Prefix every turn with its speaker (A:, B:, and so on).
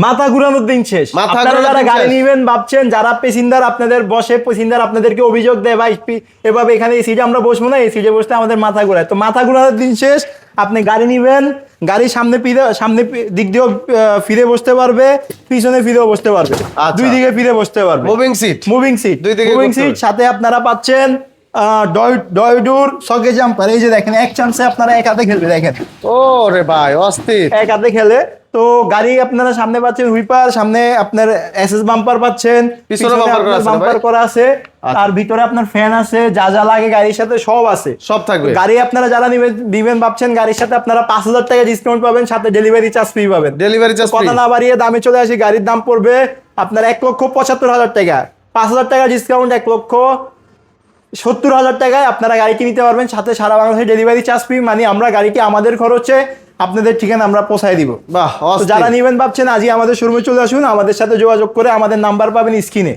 A: মাথা ঘুরানোর দিন শেষ। আপনারা যারা গাড়ি নিবেন ভাবছেন, যারা পেসেঞ্জার আপনাদের বসে, পেসেঞ্জার আপনাদেরকে অভিযোগ দেয় ভাই এভাবে এখানে এই সিটে আমরা বসবো না, এই সিটে বসতে আমাদের মাথা ঘোরায়, তো মাথা ঘোরানোর দিন শেষ। আপনি গাড়ি নিবেন, গাড়ির সামনে দিক দিয়েও ফিরে বসতে পারবে, পিছনে ফিরেও বসতে পারবে, দুই দিকে ফিরে বসতে পারবে।
B: Moving seat,
A: moving seat, moving seat. সাথে আপনারা পাচ্ছেন ডয়ডুর সকে জাম্পার। এই যে দেখেন, এক চান্সে আপনারা এক হাতে খেলবে, দেখেন
B: ও রে ভাই অস্থির,
A: এক হাতে খেলে। তো গাড়ি আপনারা সামনে পাচ্ছেন হুইপার, সামনে আপনার এসএস বাম্পার পাচ্ছেন,
B: পিছনে
A: বাম্পার করা আছে, আর ভিতরে আপনার ফ্যান আছে, যা যা লাগে গাড়ির সাথে সব আছে,
B: সব থাকবে।
A: গাড়ি আপনারা যারা নিবেন ভাবছেন, গাড়ির সাথে আপনারা 5000 টাকা ডিসকাউন্ট পাবেন, সাথে ডেলিভারি চার্জ ফ্রি পাবেন।
B: ডেলিভারি চার্জ
A: কথা না বাড়িয়ে দামে চলে আসি, গাড়ির দাম পড়বে আপনার 1,75,000 টাকা, 5000 টাকা ডিসকাউন্ট 1,70,000 টাকায় আপনারা গাড়িটি নিতে পারবেন, সাথে সারা বাংলাদেশে ডেলিভারি চার্জ ফ্রি। মানে আমরা গাড়িটি আমাদের খরচে আপনাদের ঠিকানা আমরা পৌঁছায় দিব।
B: বাহ,
A: যারা নিবেন ভাবছেন আজই আমাদের শোরুমে চলে আসুন, আমাদের সাথে যোগাযোগ করে, আমাদের নাম্বার পাবেন স্ক্রিনে।